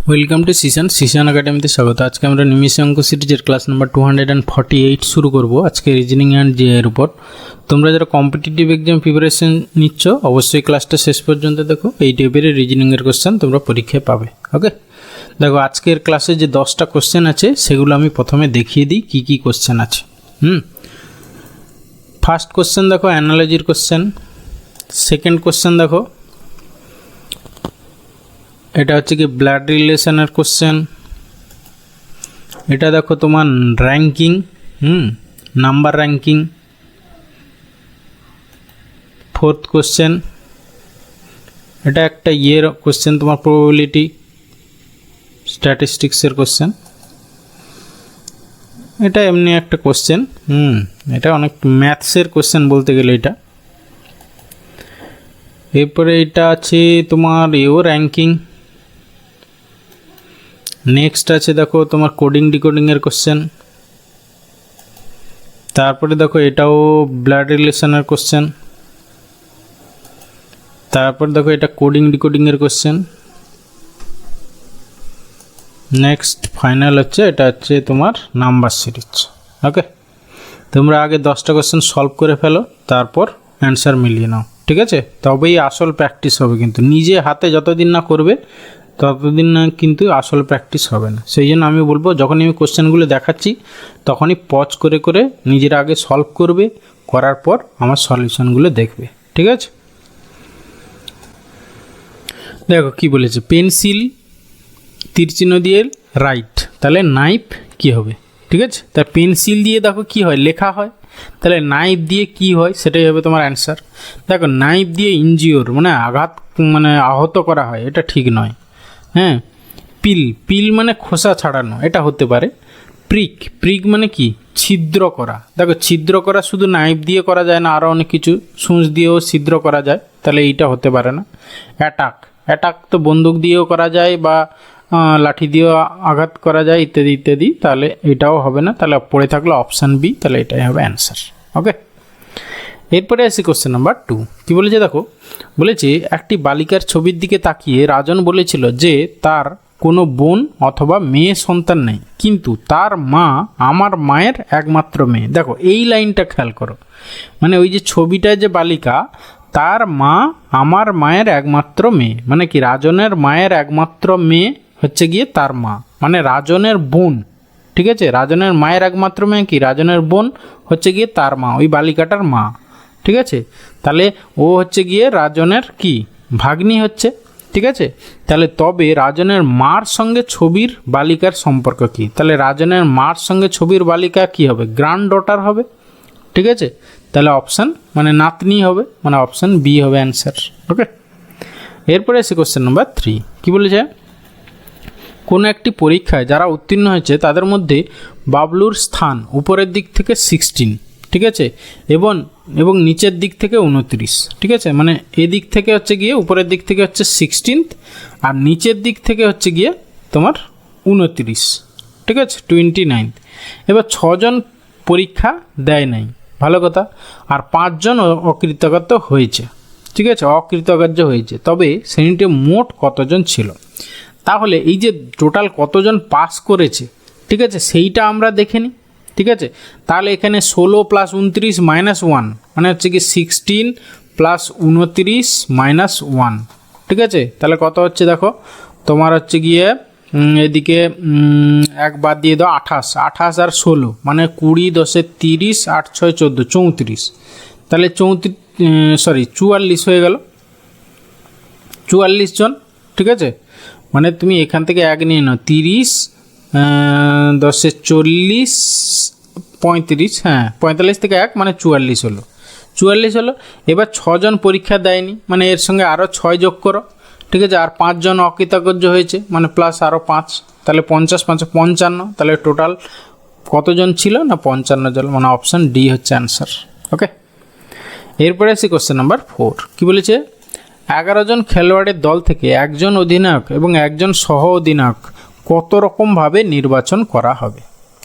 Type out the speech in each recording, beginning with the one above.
Welcome to সিশন একাডেমিতে স্বাগত। আজকে আমরা নিমিষে অঙ্ক সিরিজের ক্লাস নাম্বার 248 শুরু করব আজকে রিজনিং অ্যান্ড জিআই এর উপর। তোমরা যারা কম্পিটিটিভ এক্সাম প্রিপারেশন নিচ্ছ অবশ্যই ক্লাসটা শেষ পর্যন্ত দেখো। এই টাইপের রিজনিংয়ের কোশ্চেন তোমরা পরীক্ষায় পাবে। ওকে, দেখো আজকের ক্লাসে যে 10টা কোশ্চেন আছে সেগুলো আমি প্রথমে দেখিয়ে দিই কী কী কোশ্চেন আছে। ফার্স্ট কোশ্চেন দেখো অ্যানালজির কোশ্চেন। সেকেন্ড কোশ্চেন দেখো এটা হচ্ছে কি ব্লাড রিলেশনের কোশ্চেন। এটা দেখো তোমার ranking, number ranking. Fourth question এটা একটা ইয়ের কোশ্চেন, তোমার প্রবাবিলিটি স্ট্যাটিস্টিক্সের কোশ্চেন। এটা এমনি একটা কোশ্চেন, এটা অনেক ম্যাথসের কোশ্চেন বলতে গেলে এটা। এরপরে এটা আছে তোমার এও র্যাঙ্কিং। নেক্সট আছে দেখো তোমার কোডিং ডিকোডিংয়ের কোশ্চেন। তারপরে দেখো এটাও ব্লাড রিলেশনের কোশ্চেন। তারপর দেখো এটা কোডিং ডিকোডিংয়ের কোশ্চেন। নেক্সট ফাইনাল হচ্ছে এটা হচ্ছে তোমার নাম্বার সিরিজ। ওকে, তোমরা আগে 10টা কোশ্চেন সলভ করে ফেলো, তারপর অ্যান্সার মিলিয়ে নাও, ঠিক আছে? তবেই আসল প্র্যাকটিস হবে। কিন্তু নিজে হাতে যতদিন না করবে ততদিন না কিন্তু আসল প্র্যাকটিস হবে না। সেই জন্য আমি বলবো যখনই আমি কোশ্চেনগুলো দেখাচ্ছি তখনই পজ করে করে নিজের আগে সলভ করবে, করার পর আমার সলিউশনগুলো দেখবে, ঠিক আছে? দেখো কি বলেছে, পেন্সিল তীরচিহ্ন দিয়ে রাইট, তাহলে নাইফ কি হবে, ঠিক আছে? তা পেন্সিল দিয়ে দেখো কি হয়, লেখা হয়, তাহলে নাইফ দিয়ে কি হয় সেটাই হবে তোমার অ্যান্সার। দেখো নাইফ দিয়ে ইনজিওর মানে আঘাত মানে আহত করা হয়, এটা ঠিক নয়। হ্যাঁ, পিল, পিল মানে খোসা ছাড়ানো, এটা হতে পারে। প্রিক, প্রিক মানে কি ছিদ্র করা। দেখো ছিদ্র করা শুধু নাইফ দিয়ে করা যায় না, আরও অনেক কিছু সূচ দিয়েও ছিদ্র করা যায়, তাহলে এইটা হতে পারে না। অ্যাটাক, অ্যাটাক তো বন্দুক দিয়েও করা যায় বা লাঠি দিয়েও আঘাত করা যায় ইত্যাদি ইত্যাদি, তাহলে এটাও হবে না। তাহলে পড়ে থাকলো অপশান বি, তাহলে এটাই হবে অ্যান্সার। ওকে, এরপরে আসি কোশ্চেন নাম্বার 2। কী বলেছে দেখো, বলেছে একটি বালিকার ছবির দিকে তাকিয়ে রাজন বলেছিল যে তার কোনো বোন অথবা মেয়ে সন্তান নেই, কিন্তু তার মা আমার মায়ের একমাত্র মেয়ে। দেখো এই লাইনটা খেয়াল করো, মানে ওই যে ছবিটায় যে বালিকা, তার মা আমার মায়ের একমাত্র মেয়ে, মানে কি রাজনের মায়ের একমাত্র মেয়ে হচ্ছে গিয়ে তার মা, মানে রাজনের বোন, ঠিক আছে? রাজনের মায়ের একমাত্র মেয়ে কি রাজনের বোন হচ্ছে গিয়ে তার মা, ওই বালিকাটার মা, ঠিক আছে? তাহলে ও হচ্ছে গিয়ে রাজনের কি ভাগ্নি হচ্ছে, ঠিক আছে? তাহলে তবে রাজনের মার সঙ্গে ছবির বালিকার সম্পর্ক কি? তাহলে রাজনের মার সঙ্গে ছবির বালিকা কি হবে, গ্র্যান্ড ডটার হবে, ঠিক আছে? তাহলে অপশান মানে নাতনি হবে, মানে অপশান বি হবে অ্যান্সার। ওকে, এরপরে এসে কোশ্চেন নাম্বার 3। কী বলেছে, কোনো একটি পরীক্ষায় যারা উত্তীর্ণ হয়েছে তাদের মধ্যে বাবলুর স্থান উপরের দিক থেকে 16, ঠিক আছে, এবং নিচের দিক থেকে 29, ঠিক আছে? মানে এদিক থেকে হচ্ছে গিয়ে উপরের দিক থেকে হচ্ছে 16th আর নিচের দিক থেকে হচ্ছে গিয়ে তোমার 29, ঠিক আছে, 29th। এবার 6 জন পরীক্ষা দেয় নাই, ভালো কথা, আর 5 জন অকৃতকার্য হয়েছে, ঠিক আছে, অকৃতকার্য হয়েছে। তবে শ্রেণীতে মোট কতজন ছিল? তাহলে এই যে টোটাল কতজন পাস করেছে, ঠিক আছে, সেইটা আমরা দেখে নিই, ঠিক আছে? তাহলে এখানে 16 + 29 - 1 মানে হচ্ছে কি 16 + 29 - 1, ঠিক আছে? তাহলে কত হচ্ছে দেখো তোমার হচ্ছে গিয়ে এদিকে এক বাদ দিয়ে দাও, 28, 28 আর 16 মানে 20, 10 - 30, 8 - 6 = 14, 34। তাহলে 44 হয়ে গেল, 44 জন, ঠিক আছে? মানে তুমি এখান থেকে এক নিয়ে নাও, 30, 10 - 40, 35, হ্যাঁ 45 থেকে 1 মানে 44 হলো, 44 হলো। এবার 6 জন পরীক্ষা দেয়নি, মানে এর সঙ্গে আরও 6 যোগ করো, ঠিক আছে? আর 5 জন অকৃতকার্য হয়েছে, মানে প্লাস আরও 5, তাহলে 50, 5 = 55, তাহলে টোটাল কতজন ছিল না 55 জন, মানে অপশান ডি হচ্ছে অ্যান্সার। ওকে, এরপরে আসি কোশ্চেন নাম্বার 4। কী বলেছে, 11 জন খেলোয়াড়ের দল থেকে একজন অধিনায়ক এবং একজন সহ অধিনায়ক কত রকমভাবে নির্বাচন করা হবে,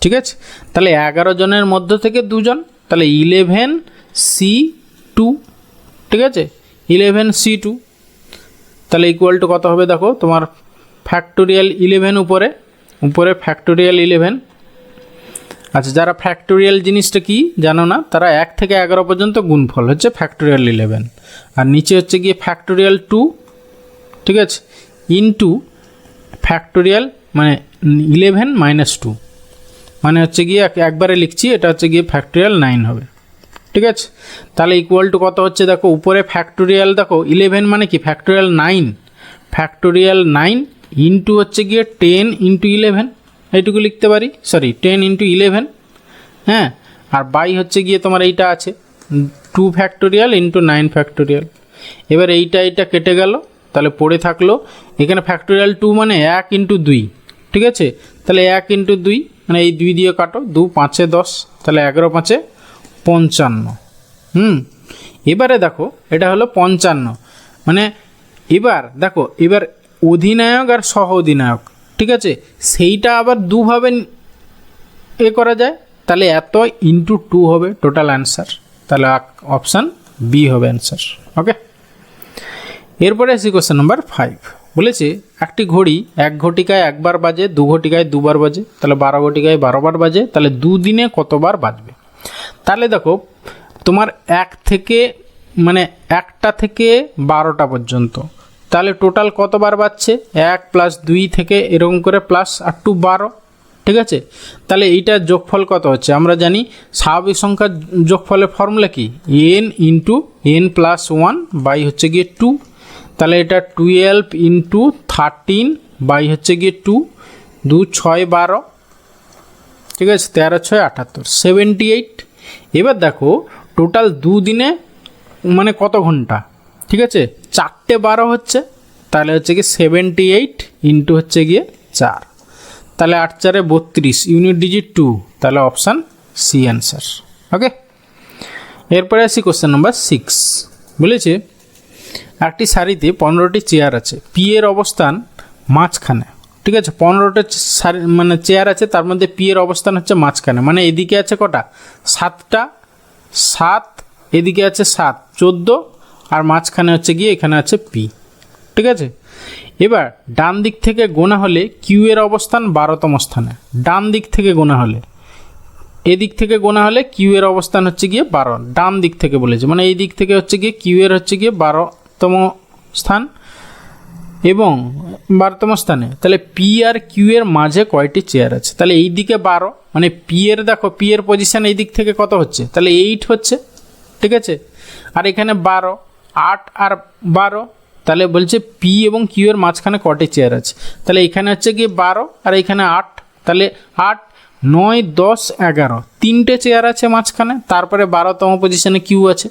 ঠিক আছে? তাহলে 11 জনের মধ্য থেকে 2 জন, তাহলে 11C2, ঠিক আছে, 11C2, তাহলে ইকুয়াল টু কত হবে দেখো তোমার ফ্যাক্টোরিয়াল 11 উপরে উপরে ফ্যাক্টোরিয়াল 11। আচ্ছা, যারা ফ্যাক্টোরিয়াল জিনিসটা কি জানো না, তারা 1 থেকে 11 পর্যন্ত গুণফল হচ্ছে ফ্যাক্টোরিয়াল 11, আর নিচে হচ্ছে গিয়ে ফ্যাক্টোরিয়াল 2, ঠিক আছে, ইনটু ফ্যাক্টোরিয়াল মানে 11 মাইনাস 2, মানে হচ্ছে গিয়ে একবারে লিখছি, এটা হচ্ছে গিয়ে ফ্যাক্টোরিয়াল 9 হবে, ঠিক আছে। তাহলে ইকুয়াল টু কত হচ্ছে দেখো, উপরে ফ্যাক্টোরিয়াল দেখো 11 মানে কি ফ্যাক্টোরিয়াল 9, ফ্যাক্টোরিয়াল 9 ইন্টু হচ্ছে গিয়ে 10 ইন্টু 11, এইটুকু লিখতে পারি, সরি 10 ইন্টু 11, হ্যাঁ, আর বাই হচ্ছে গিয়ে তোমার এইটা আছে 2 ফ্যাক্টোরিয়াল ইন্টু 9 ফ্যাক্টোরিয়াল। এবার এইটা কেটে গেল, তাহলে পড়ে থাকলো এখানে ফ্যাক্টোরিয়াল 2 মানে 1 ইন্টু 2, ঠিক আছে, তাহলে 1 ইন্টু 2 মানে এই 2 দিয়ে কাটো, 2 5 10, তাহলে 11 5 55। এবারে দেখো এটা হলো 55, মানে এবার দেখো এবার অধিনায়ক আর সহ অধিনায়ক, ঠিক আছে, সেইটা আবার দুভাবে করা যায়, তাহলে এত ইন্টু 2 হবে টোটাল অ্যান্সার, তাহলে অপশান বি হবে অ্যান্সার। ওকে, এরপরে আসি কোশ্চেন নাম্বার 5। বলেছে একটি ঘড়ি 1 ঘটিকায় 1 বার বাজে, 2 ঘটিকায় 2 বার বাজে, তাহলে 12 ঘটিকায় 12 বার বাজে, তাহলে 2 দিনে কতবার বাজবে। তাহলে দেখো তোমার 1 থেকে মানে 1টা থেকে 12টা পর্যন্ত, তাহলে টোটাল কতবার বাজছে, 1 প্লাস 2 থেকে এরকম করে প্লাস আর 2 12, ঠিক আছে। তাহলে এইটার যোগফল কত হচ্ছে, আমরা জানি স্বাভাবিক সংখ্যার যোগফলের ফর্মুলা কি, n into n plus 1 by হচ্ছে গিয়ে 2, তাহলে এটা 12 ইন্টু 13 বাই হচ্ছে গিয়ে 2, 2 6 12, ঠিক আছে, 13 6 78 78। এবার দেখো টোটাল 2 দিনে মানে কত ঘন্টা, ঠিক আছে, 4টে 12 হচ্ছে, তাহলে হচ্ছে গিয়ে 78 ইন্টু হচ্ছে গিয়ে 4, তাহলে 8 4 32, ইউনিট ডিজিট 2, তাহলে অপশান সি অ্যান্সার। ওকে, এরপরে আসি কোশ্চেন নাম্বার 6। বলেছে একটি সারিতে 15টি চেয়ার আছে, পি এর অবস্থান মাঝখানে, ঠিক আছে, 15টা মানে চেয়ার আছে, তার মধ্যে পি এর অবস্থান হচ্ছে মাঝখানে, মানে এদিকে আছে কটা 7টা, 7, এদিকে আছে 7 14, আর মাঝখানে হচ্ছে গিয়ে এখানে আছে পি, ঠিক আছে। এবার ডান দিক থেকে গোনা হলে কিউ এর অবস্থান 12তম স্থানে, ডান দিক থেকে গোনা হলে, এদিক থেকে গোনা হলে কিউ এর অবস্থান হচ্ছে গিয়ে 12, ডান দিক থেকে বলেছে, মানে এই দিক থেকে হচ্ছে গিয়ে কিউ এর হচ্ছে গিয়ে 12তম স্থান এবং 12তম স্থানে, তাহলে পি আর কিউ এর মাঝে কয়টি চেয়ার আছে, তাহলে এই দিকে 12, মানে পি এর দেখো পি এর পজিশন এই দিক থেকে কত হচ্ছে, তাহলে 8 হচ্ছে, ঠিক আছে, আর এখানে 12 8 আর 12, তাহলে বলছে পি এবং কিউ এর মাঝখানে কয়টি চেয়ার আছে, তাহলে এখানে হচ্ছে গিয়ে 12 আর এখানে 8, তাহলে 8 9 10 11, 3টে চেয়ার আছে মাঝখানে, তারপরে 12তম পজিশনে কিউ আছে,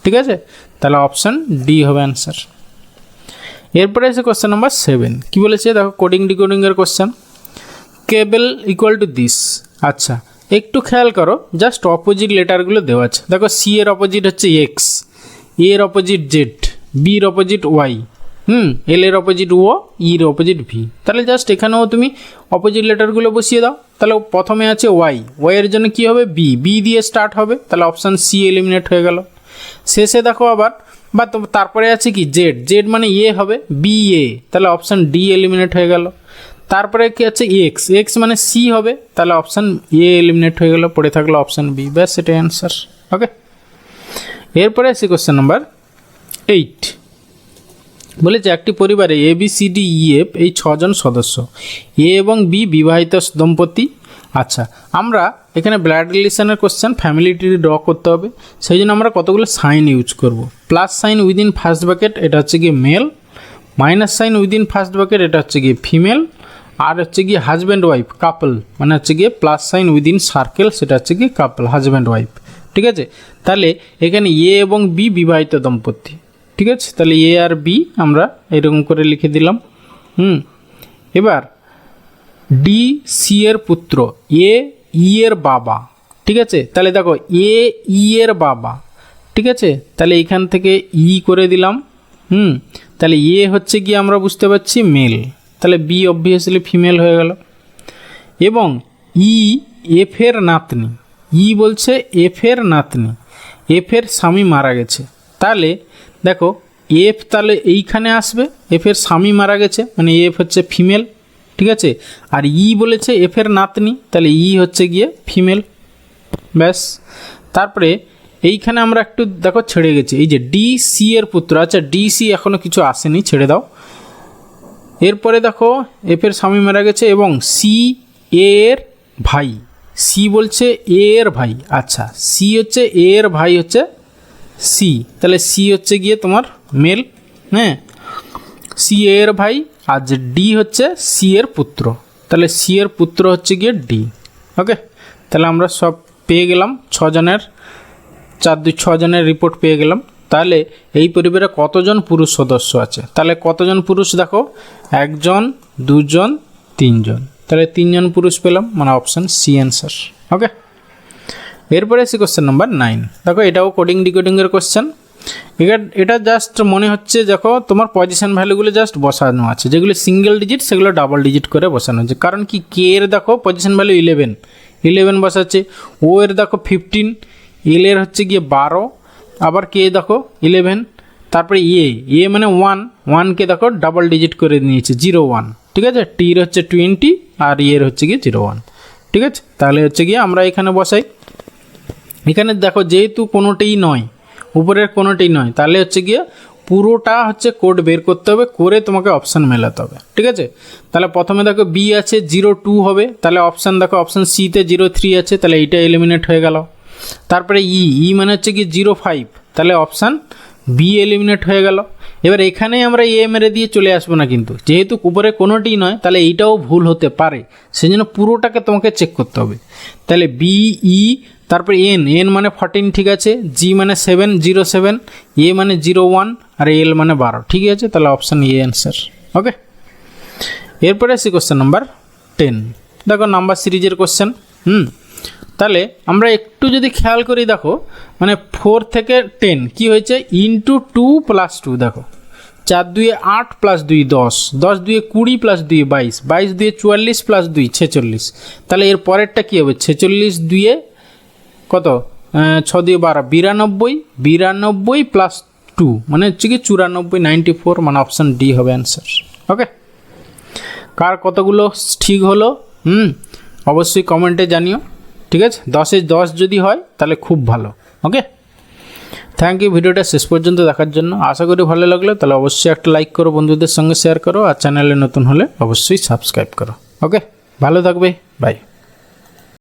ঠিক আছে, তাহলে অপশান ডি হবে অ্যান্সার। এরপরে আছে কোশ্চেন নাম্বার 7। কী বলেছে দেখো, কোডিং ডিকোডিংয়ের কোশ্চেন, কেবল ইকুয়াল টু দিস। আচ্ছা একটু খেয়াল করো, জাস্ট অপোজিট লেটারগুলো দেওয়া আছে, দেখো সি এর অপোজিট হচ্ছে এক্স, এ এর অপোজিট জেড, বি এর অপোজিট ওয়াই, এল এর অপোজিট ও, ই এর অপোজিট ভি, তাহলে জাস্ট এখানেও তুমি অপোজিট লেটারগুলো বসিয়ে দাও। তাহলে প্রথমে আছে ওয়াই, ওয়াইয়ের জন্য কী হবে বি, বি দিয়ে স্টার্ট হবে, তাহলে অপশান সি এলিমিনেট হয়ে গেল। শেষে দেখো আবার বা তারপরে আছে কি জেড, জেড মানে এ হবে, বি এ, তাহলে অপশান ডি এলিমিনেট হয়ে গেল। তারপরে কি আছে এক্স, এক্স মানে সি হবে, তাহলে অপশান এ এলিমিনেট হয়ে গেল, পড়ে থাকলো অপশান বি, ব্যাস এটাই অ্যান্সার। ওকে, এরপরে আছে কোশ্চেন নাম্বার 8। বলেছে একটি পরিবারে A B C D E F এই 6 জন সদস্য, এ এবং বি বিবাহিত দম্পতি। আচ্ছা আমরা এখানে ব্লাড রিলেশনের কোশ্চেন, ফ্যামিলি ট্রি ড্র করতে হবে, সেই জন্য আমরা কতগুলো সাইন ইউজ করব। Plus sign within first bracket, এটা হচ্ছে গিয়ে male, minus sign within first bracket, এটা হচ্ছে গিয়ে ফিমেল, আর হচ্ছে গিয়ে হাজব্যান্ড ওয়াইফ কাপল, মানে হচ্ছে গিয়ে প্লাস সাইন উইদিন সার্কেল, সেটা হচ্ছে গিয়ে কাপল, হাজব্যান্ড ওয়াইফ, ঠিক আছে। তাহলে এখানে এ এবং বি বিবাহিত দম্পতি, ঠিক আছে, তাহলে এ আর বি আমরা এরকম করে লিখে দিলাম। এবার ডি সি এর পুত্র, এ ই এর বাবা, ঠিক আছে, তাহলে দেখো এ ই এর বাবা, ঠিক আছে, তাহলে এইখান থেকে ই করে দিলাম। তাহলে এ হচ্ছে গিয়ে আমরা বুঝতে পারছি মেল, তাহলে বি অবভিয়াসলি ফিমেল হয়ে গেল। এবং ই এফের নাতনি, ই বলছে এফের নাতনি, এফের স্বামী মারা গেছে, তাহলে দেখো এফ তাহলে এইখানে আসবে, এফের স্বামী মারা গেছে মানে এফ হচ্ছে ফিমেল, ঠিক আছে। আর ই বলেছে এফের নাতনি, তাহলে ই হচ্ছে গিয়ে ফিমেল, ব্যাস। তারপরে এইখানে আমরা একটু দেখো ছেড়ে গেছি, এই যে ডি সি এর পুত্র, আচ্ছা ডি সি এখনও কিছু আসেনি, ছেড়ে দাও। এরপরে দেখো এফের স্বামী মারা গেছে এবং সি এর ভাই, সি বলছে এ এর ভাই, আচ্ছা সি হচ্ছে এ এর ভাই হচ্ছে সি, তাহলে সি হচ্ছে গিয়ে তোমার মেল, হ্যাঁ সি এর ভাই। আর যে ডি হচ্ছে সি এর পুত্র, তাহলে সি এর পুত্র হচ্ছে গিয়ে ডি। ওকে, তাহলে আমরা সব পেয়ে গেলাম, 6 জনের 4 2 6 জনের রিপোর্ট পেয়ে গেলাম। তাহলে এই পরিবারে কতজন পুরুষ সদস্য আছে, তাহলে কতজন পুরুষ দেখো 1 জন 2 জন 3 জন, তাহলে 3 জন পুরুষ পেলাম, মানে অপশান সি অ্যান্সার। ওকে, এরপরে এসে কোশ্চেন নাম্বার 9, দেখো এটাও কোডিং ডিকোডিংয়ের কোশ্চেন। এটা জাস্ট মনে হচ্ছে দেখো তোমার পজিশন ভ্যালুগুলো জাস্ট বসানো আছে, যেগুলো সিঙ্গেল ডিজিট সেগুলো ডাবল ডিজিট করে বসানো আছে। কারণ কি কে এর দেখো পজিশন ভ্যালু 11 বসাচ্ছে, ও এর দেখো 15, এল এর হচ্ছে গিয়ে 12, আবার কে দেখো 11, তারপরে এ মানে 1কে দেখো ডাবল ডিজিট করে নিয়েছে 01, ঠিক আছে। টির হচ্ছে 20 আর এর হচ্ছে গিয়ে 01, ঠিক আছে। তাহলে হচ্ছে গিয়ে আমরা এখানে বসাই, এখানে দেখো যেহেতু কোনোটাই নয়, উপরের কোনোটাই নয়, তাহলে হচ্ছে গিয়ে পুরোটা হচ্ছে কোড বের করতে হবে, করে তোমাকে অপশান মেলাতে হবে, ঠিক আছে। তাহলে প্রথমে দেখো বি আছে 02 হবে, তাহলে অপশান দেখো অপশান সিতে 03 আছে, তাহলে এইটা এলিমিনেট হয়ে গেল। তারপরে ই মানে হচ্ছে কি 05, তাহলে অপশান বি এলিমিনেট হয়ে গেল। এবার এখানেই আমরা এ মেরে দিয়ে চলে আসবো না, কিন্তু যেহেতু উপরে কোনোটি নয় তাহলে এইটাও ভুল হতে পারে, সেই জন্য পুরোটাকে তোমাকে চেক করতে হবে। তাহলে বি ই, তারপরে এন মানে 14, ঠিক আছে, জি মানে 707, এ মানে 01 আর এল মানে 12, ঠিক আছে। তাহলে অপশান এ অ্যান্সার। ওকে, এরপরে আসি কোশ্চেন নাম্বার 10, দেখো নাম্বার সিরিজের কোশ্চেন। তাহলে আমরা একটু যদি খেয়াল করি, দেখো মানে 4 থেকে 10 কি হয়েছে, ইন্টু 2 + 2, দেখো 4 2 8 + 2 10, 10 2 20 + 2 22, 22 2 44 + 2 46, তাহলে এর পরেরটা কী হবে, 46 2 কত 6 2 12, 92, 92 + 2 মানে হচ্ছে কি 94, 94, মানে অপশান ডি হবে অ্যান্সার। ওকে, কার কতগুলো ঠিক হলো অবশ্যই কমেন্টে জানিও, ঠিক আছে। 10-এ 10 যদি হয় তাহলে খুব ভালো। ওকে, থ্যাংক ইউ ভিডিওটা শেষ পর্যন্ত দেখার জন্য। আশা করি ভালো লাগলো, তাহলে অবশ্যই একটা লাইক করো, বন্ধুদের সঙ্গে শেয়ার করো, আর চ্যানেলে নতুন হলে অবশ্যই সাবস্ক্রাইব করো। ওকে, ভালো থাকবে, বাই।